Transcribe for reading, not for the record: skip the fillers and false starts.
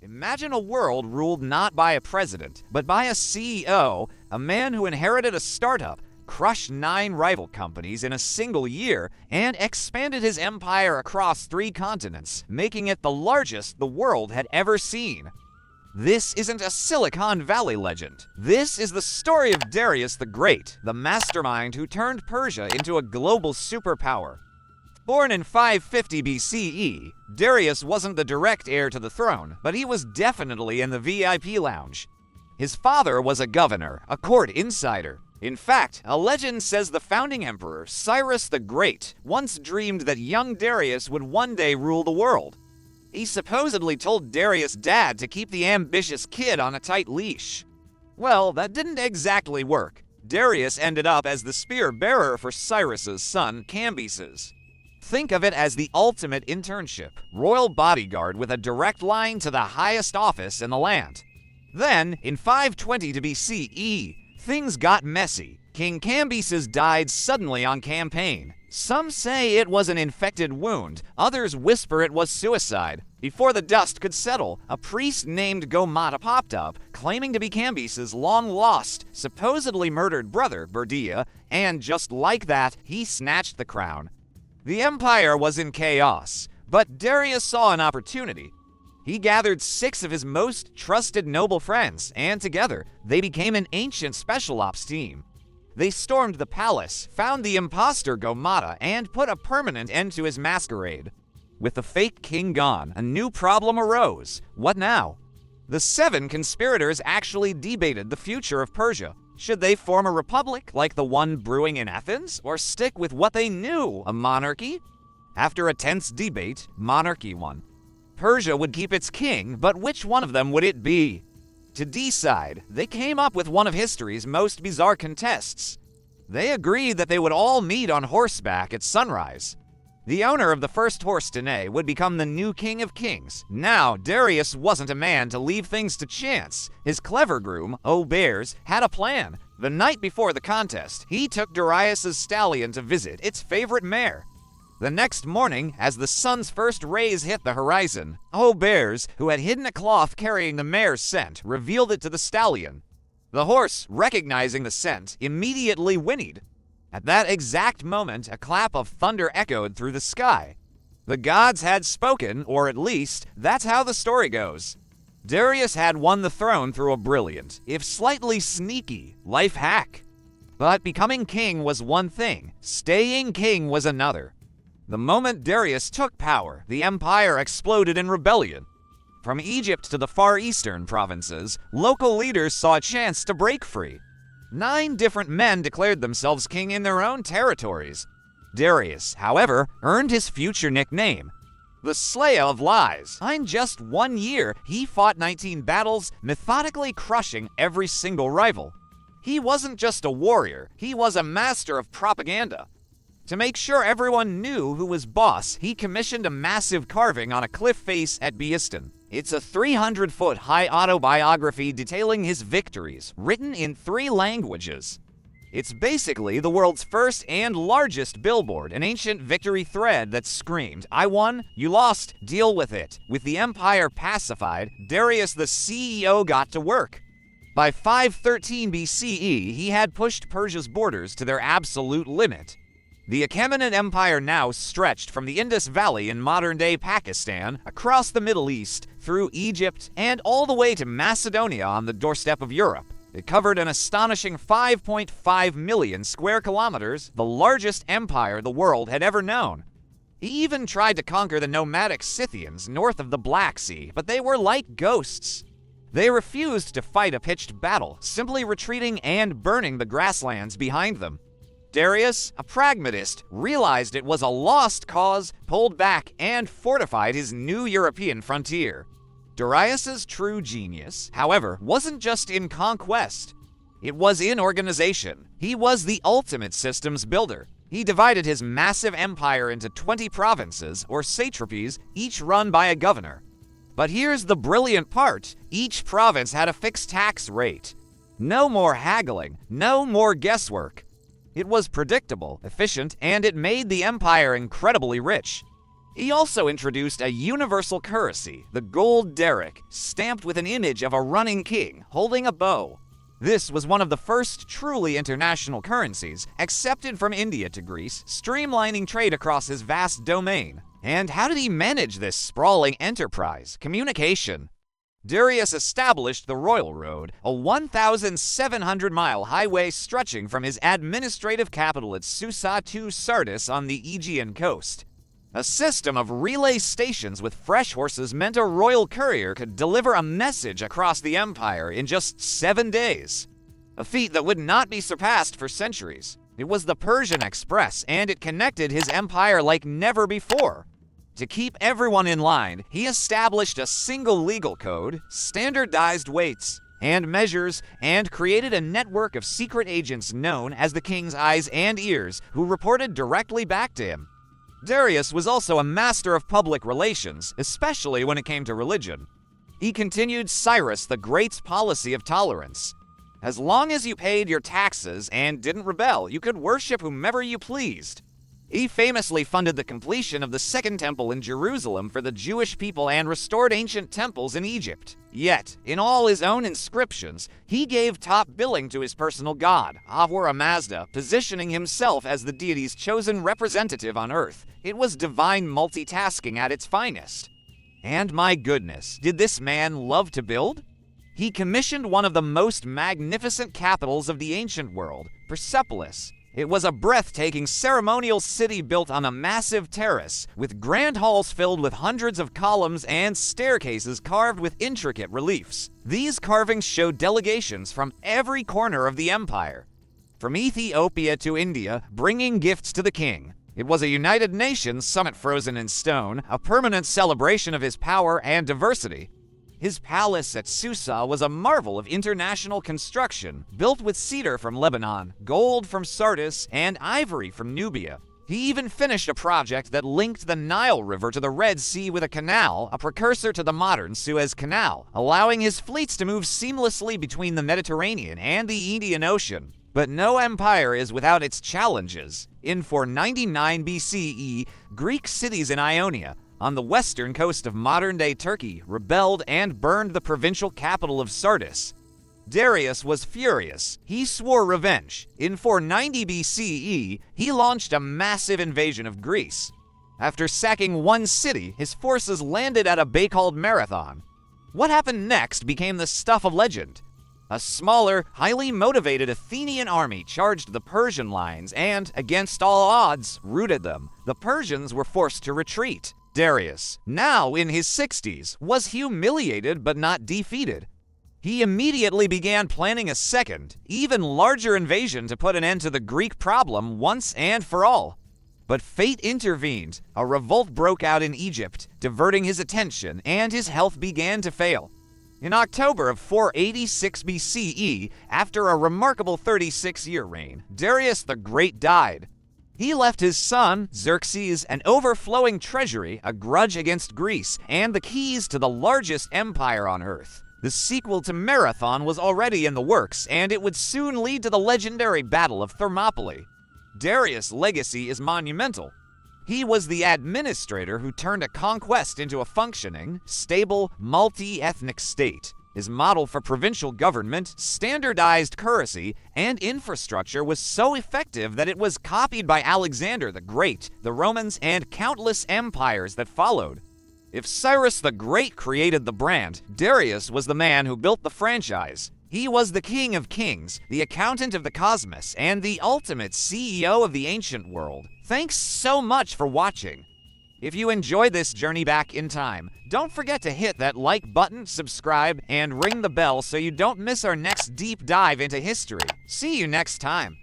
Imagine a world ruled not by a president, but by a CEO, a man who inherited a startup, crushed 9 rival companies in a single year, and expanded his empire across 3 continents, making it the largest the world had ever seen. This isn't a Silicon Valley legend. This is the story of Darius the Great, the mastermind who turned Persia into a global superpower. Born in 550 BCE, Darius wasn't the direct heir to the throne, but he was definitely in the VIP lounge. His father was a governor, a court insider. In fact, a legend says the founding emperor, Cyrus the Great, once dreamed that young Darius would one day rule the world. He supposedly told Darius' dad to keep the ambitious kid on a tight leash. Well, that didn't exactly work. Darius ended up as the spear bearer for Cyrus's son, Cambyses. Think of it as the ultimate internship, royal bodyguard with a direct line to the highest office in the land. Then, in 520 BCE, things got messy. King Cambyses died suddenly on campaign. Some say it was an infected wound, others whisper it was suicide. Before the dust could settle, a priest named Gomata popped up, claiming to be Cambyses' long-lost, supposedly murdered brother, Berdia, and just like that, he snatched the crown. The empire was in chaos, but Darius saw an opportunity. He gathered 6 of his most trusted noble friends, and together, they became an ancient special ops team. They stormed the palace, found the impostor Gomata, and put a permanent end to his masquerade. With the fake king gone, a new problem arose. What now? The 7 conspirators actually debated the future of Persia. Should they form a republic like the one brewing in Athens, or stick with what they knew, a monarchy? After a tense debate, monarchy won. Persia would keep its king, but which one of them would it be? To decide, they came up with one of history's most bizarre contests. They agreed that they would all meet on horseback at sunrise. The owner of the first horse to neigh would become the new king of kings. Now, Darius wasn't a man to leave things to chance. His clever groom, MARE'S, had a plan. The night before the contest, he took Darius's stallion to visit its favorite mare. The next morning, as the sun's first rays hit the horizon, MARE'S, who had hidden a cloth carrying the mare's scent, revealed it to the stallion. The horse, recognizing the scent, immediately whinnied. At that exact moment, a clap of thunder echoed through the sky. The gods had spoken, or at least, that's how the story goes. Darius had won the throne through a brilliant, if slightly sneaky, life hack. But becoming king was one thing, staying king was another. The moment Darius took power, the empire exploded in rebellion. From Egypt to the Far Eastern provinces, local leaders saw a chance to break free. 9 different men declared themselves king in their own territories. Darius, however, earned his future nickname, the Slayer of Lies. In just 1 year, he fought 19 battles, methodically crushing every single rival. He wasn't just a warrior, he was a master of propaganda. To make sure everyone knew who was boss, he commissioned a massive carving on a cliff face at Beeston. It's a 300-foot-high autobiography detailing his victories, written in 3 languages. It's basically the world's first and largest billboard, an ancient victory thread that screamed, "I won, you lost, deal with it." With the empire pacified, Darius the CEO got to work. By 513 BCE, he had pushed Persia's borders to their absolute limit. The Achaemenid Empire now stretched from the Indus Valley in modern-day Pakistan, across the Middle East, through Egypt, and all the way to Macedonia on the doorstep of Europe. It covered an astonishing 5.5 million square kilometers, the largest empire the world had ever known. He even tried to conquer the nomadic Scythians north of the Black Sea, but they were like ghosts. They refused to fight a pitched battle, simply retreating and burning the grasslands behind them. Darius, a pragmatist, realized it was a lost cause, pulled back, and fortified his new European frontier. Darius's true genius, however, wasn't just in conquest. It was in organization. He was the ultimate systems builder. He divided his massive empire into 20 provinces, or satrapies, each run by a governor. But here's the brilliant part. Each province had a fixed tax rate. No more haggling, no more guesswork. It was predictable, efficient, and it made the empire incredibly rich. He also introduced a universal currency, the gold derrick, stamped with an image of a running king holding a bow. This was one of the first truly international currencies accepted from India to Greece, streamlining trade across his vast domain. And how did he manage this sprawling enterprise? Communication. Darius established the Royal Road, a 1,700-mile highway stretching from his administrative capital at Susa to Sardis on the Aegean coast. A system of relay stations with fresh horses meant a royal courier could deliver a message across the empire in just 7 days. A feat that would not be surpassed for centuries. It was the Persian Express, and it connected his empire like never before. To keep everyone in line, he established a single legal code, standardized weights and measures, and created a network of secret agents known as the king's eyes and ears, who reported directly back to him. Darius was also a master of public relations, especially when it came to religion. He continued Cyrus the Great's policy of tolerance. As long as you paid your taxes and didn't rebel, you could worship whomever you pleased. He famously funded the completion of the Second Temple in Jerusalem for the Jewish people and restored ancient temples in Egypt. Yet, in all his own inscriptions, he gave top billing to his personal god, Ahura Mazda, positioning himself as the deity's chosen representative on Earth. It was divine multitasking at its finest. And my goodness, did this man love to build? He commissioned one of the most magnificent capitals of the ancient world, Persepolis. It was a breathtaking ceremonial city built on a massive terrace, with grand halls filled with hundreds of columns and staircases carved with intricate reliefs. These carvings showed delegations from every corner of the empire, from Ethiopia to India, bringing gifts to the king. It was a United Nations summit frozen in stone, a permanent celebration of his power and diversity. His palace at Susa was a marvel of international construction, built with cedar from Lebanon, gold from Sardis, and ivory from Nubia. He even finished a project that linked the Nile River to the Red Sea with a canal, a precursor to the modern Suez Canal, allowing his fleets to move seamlessly between the Mediterranean and the Indian Ocean. But no empire is without its challenges. In 499 BCE, Greek cities in Ionia, on the western coast of modern-day Turkey, rebelled and burned the provincial capital of Sardis. Darius was furious. He swore revenge. In 490 BCE, he launched a massive invasion of Greece. After sacking one city, his forces landed at a bay called Marathon. What happened next became the stuff of legend. A smaller, highly motivated Athenian army charged the Persian lines and, against all odds, routed them. The Persians were forced to retreat. Darius, now in his 60s, was humiliated but not defeated. He immediately began planning a second, even larger invasion to put an end to the Greek problem once and for all. But fate intervened. A revolt broke out in Egypt, diverting his attention, and his health began to fail. In October of 486 BCE, after a remarkable 36-year reign, Darius the Great died. He left his son, Xerxes, an overflowing treasury, a grudge against Greece, and the keys to the largest empire on Earth. The sequel to Marathon was already in the works, and it would soon lead to the legendary Battle of Thermopylae. Darius' legacy is monumental. He was the administrator who turned a conquest into a functioning, stable, multi-ethnic state. His model for provincial government, standardized currency, and infrastructure was so effective that it was copied by Alexander the Great, the Romans, and countless empires that followed. If Cyrus the Great created the brand, Darius was the man who built the franchise. He was the king of kings, the accountant of the cosmos, and the ultimate CEO of the ancient world. Thanks so much for watching. If you enjoyed this journey back in time, don't forget to hit that like button, subscribe, and ring the bell so you don't miss our next deep dive into history. See you next time.